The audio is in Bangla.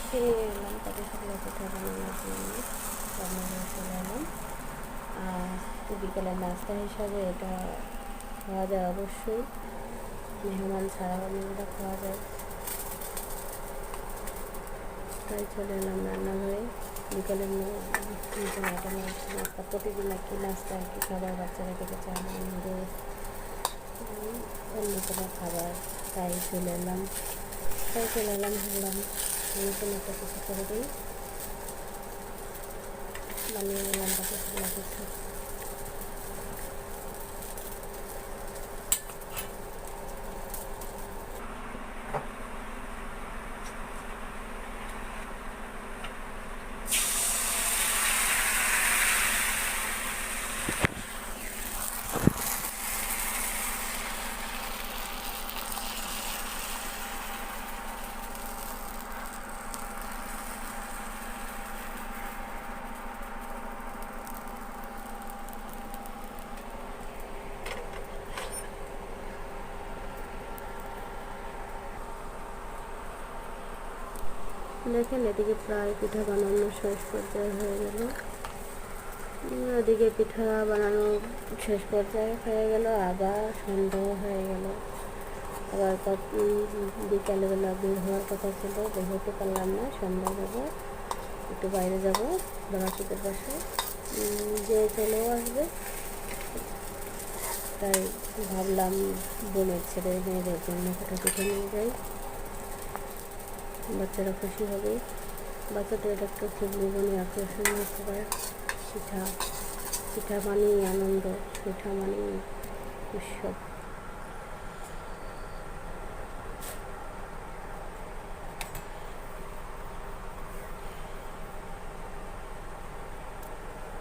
খেয়ে এলাম, তাদের সাথে পিঠা বানানোর জন্য রান্নাঘরে চলে এলাম। আর বিকেলের নাস্তা হিসাবে এটা খাওয়া যায় অবশ্যই, মেহমান ছাড়াও এটা খাওয়া যায়, তাই চলে এলাম রান্নাঘরে। বিকেলের নাস্তা প্রতিদিন একই নাস্তা একই খাবার, বাচ্চারা খেতে চায় না, আমাদের অন্য কোনো খাবার, তাই চলে এলাম ভাবলাম নতুন একটা কিছু করে দিই, বানিয়ে নিলাম তাকে ভালো কিছু। দেখেন এদিকে প্রায় পিঠা বানানো শেষ পর্যায়ে হয়ে গেল, ওদিকে পিঠা বানানো শেষ পর্যায়ে হয়ে গেল, আবার সন্ধ্যা হয়ে গেল। আবার বিকালবেলা বের হওয়ার কথা ছিল, বের হতে পারলাম না, সন্ধ্যা যাবো, একটু বাইরে যাব বারাসতের পাশে, যে চলেও আসবে, তাই ভাবলাম বোনের ছেলে মেয়েদের জন্য একটা পিঠা নিয়ে যাই, বাচ্চারা খুশি হবে। বাচ্চাদের একটা খুব জীবনে আকর্ষণীয় খাবার পিঠা, পিঠা মানেই আনন্দ, পিঠা মানেই উৎসব।